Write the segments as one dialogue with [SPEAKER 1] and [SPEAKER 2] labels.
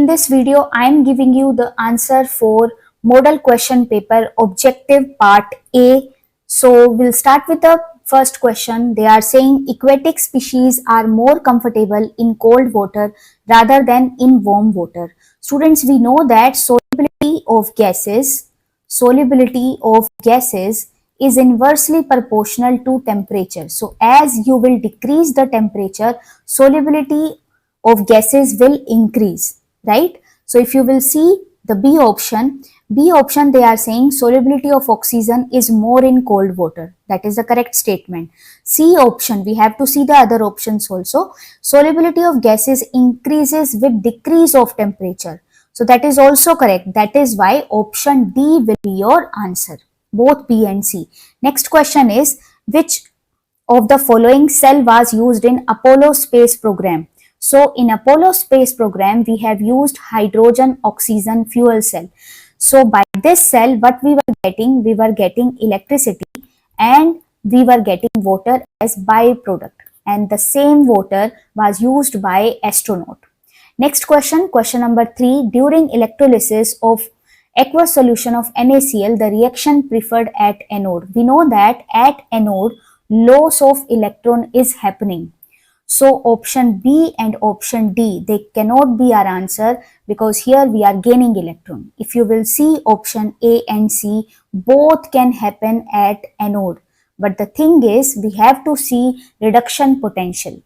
[SPEAKER 1] in this video, I am giving you the answer for model question paper objective part A. So we'll start with the first question. They are saying aquatic species are more comfortable in cold water rather than in warm water. Students, we know that solubility of gases is inversely proportional to temperature. So as you will decrease the temperature, solubility of gases will increase, right? So if you will see the B option they are saying solubility of oxygen is more in cold water. That is the correct statement. C option, we have to see the other options also. Solubility of gases increases with decrease of temperature. So that is also correct. That is why option D will be your answer, both B and C. Next question is, which of the following cell was used in Apollo space program? So in Apollo space program, we have used hydrogen oxygen fuel cell. So by this cell, what we were getting electricity and we were getting water as byproduct, and the same water was used by astronaut. Next question, question number 3. During electrolysis of aqueous solution of NaCl, the reaction preferred at anode. We know that at anode, loss of electron is happening. So option B and option D, they cannot be our answer because here we are gaining electron. If you will see option A and C, both can happen at anode. But the thing is, we have to see reduction potential.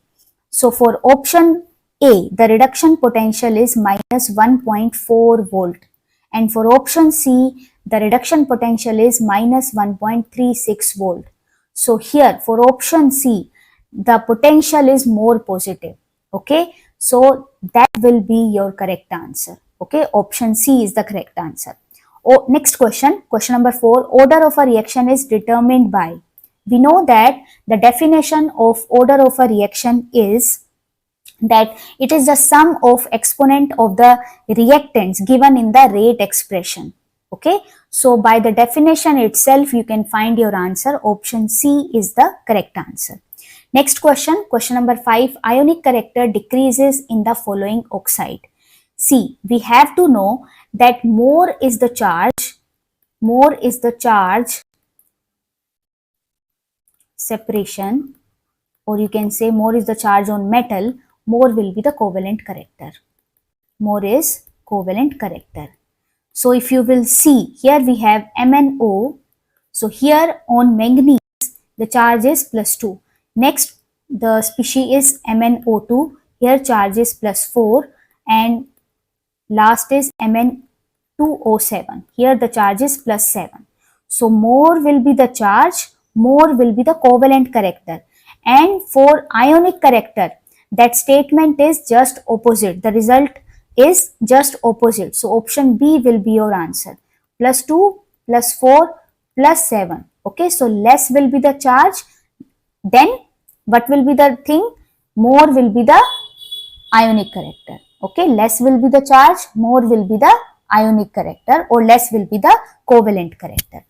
[SPEAKER 1] So for option A, the reduction potential is minus 1.4 volt. And for option C, the reduction potential is minus 1.36 volt. So here for option C, the potential is more positive. Okay, so that will be your correct answer. Okay, option C is the correct answer. Next question, question number 4. Order of a reaction is determined by. We know that the definition of order of a reaction is that it is the sum of exponent of the reactants given in the rate expression. Okay, so by the definition itself, you can find your answer. Option C is the correct answer. Next question, question number 5. Ionic character decreases in the following oxide. See, we have to know that more is the charge separation, or you can say more is the charge on metal, more will be the covalent character. More is covalent character. So if you will see, here we have MnO. So here on manganese, the charge is plus 2. Next, the species is MnO2. Here charge is plus 4. And last is Mn2O7. Here the charge is plus 7. So more will be the charge, more will be the covalent character. And for ionic character, that statement is just opposite. The result is just opposite. So option B will be your answer. Plus 2, plus 4, plus 7. Okay, so less will be the charge. Then what will be the thing? More will be the ionic character. Okay, less will be the charge, more will be the ionic character, or less will be the covalent character.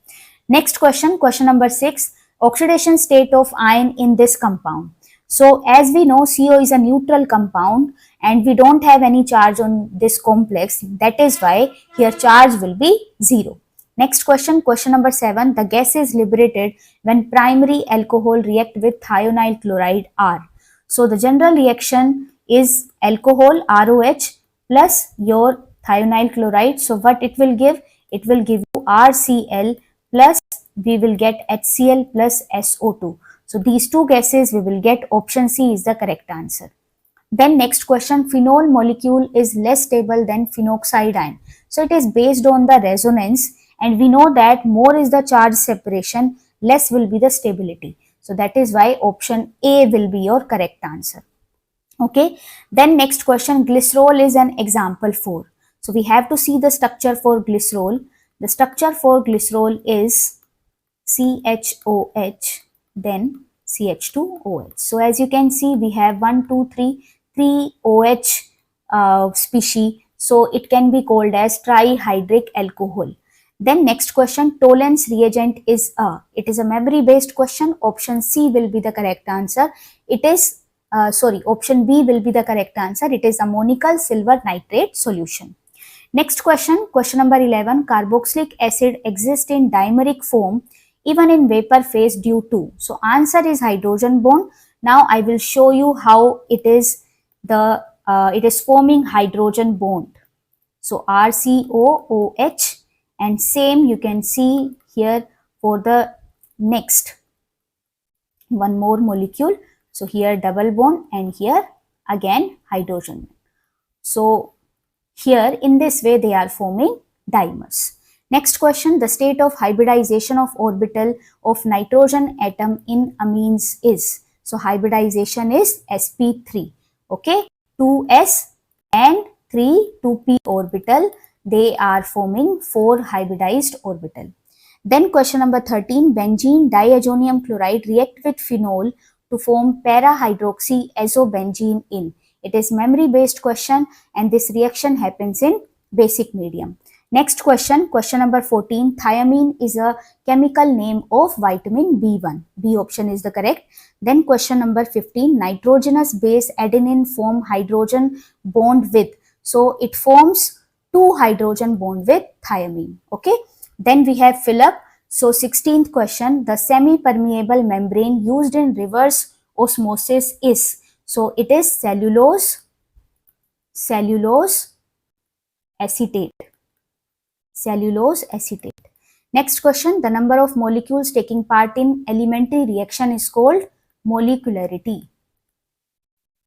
[SPEAKER 1] Next question, question number 6. Oxidation state of ion in this compound. So as we know, CO is a neutral compound and we don't have any charge on this complex. That is why here charge will be 0. Next question, question number 7. The gas is liberated when primary alcohol react with thionyl chloride R. So the general reaction is alcohol ROH plus your thionyl chloride. So what it will give? It will give you RCl plus we will get HCl plus SO2. So these two gases we will get. Option C is the correct answer. Then next question, phenol molecule is less stable than phenoxide ion. So it is based on the resonance, and we know that more is the charge separation, less will be the stability. So that is why option A will be your correct answer. Okay, then next question, glycerol is an example for. So we have to see the structure for glycerol. The structure for glycerol is CHOH, then CH2OH. So as you can see, we have 3 OH species. So it can be called as trihydric alcohol. Then next question, Tollens reagent is a. It is a memory based question. Option C will be the correct answer. It is option B will be the correct answer. It is ammonical silver nitrate solution. Next question, question number 11. Carboxylic acid exists in dimeric form even in vapor phase due to. So answer is hydrogen bond. Now I will show you how it is forming hydrogen bond. So RCOOH, and same you can see here for the next one more molecule. So here double bond and here again hydrogen. So here in this way they are forming dimers. Next question, the state of hybridization of orbital of nitrogen atom in amines is. So hybridization is sp3. Okay, 2s and 3 2p orbital, they are forming 4 hybridized orbital. Then question number 13, benzene diazonium chloride react with phenol to form para-hydroxy-azobenzene in. It is memory based question and this reaction happens in basic medium. Next question, question number 14, thiamine is a chemical name of vitamin B1. B option is the correct. Then question number 15, nitrogenous base adenine form hydrogen bond with. So it forms 2 hydrogen bond with thiamine. Okay. Then we have Philip. So 16th question, the semi-permeable membrane used in reverse osmosis is. So it is cellulose acetate. Cellulose acetate. Next question, the number of molecules taking part in elementary reaction is called molecularity.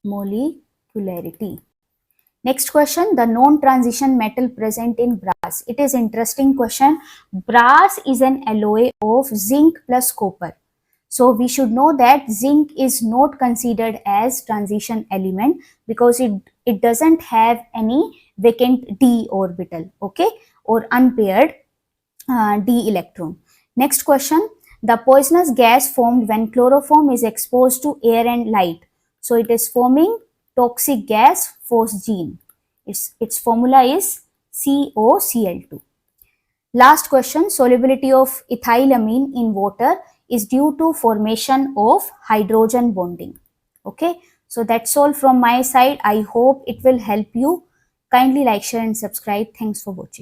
[SPEAKER 1] Molecularity. Next question, the non-transition metal present in brass. It is interesting question. Brass is an alloy of zinc plus copper. So we should know that zinc is not considered as transition element because it doesn't have any vacant d orbital, okay, or unpaired d electron. Next question, the poisonous gas formed when chloroform is exposed to air and light. So it is forming toxic gas phosgene. Its formula is COCl2. Last question, solubility of ethylamine in water is due to formation of hydrogen bonding. Okay, so that's all from my side. I hope it will help you. Kindly like, share and subscribe. Thanks for watching.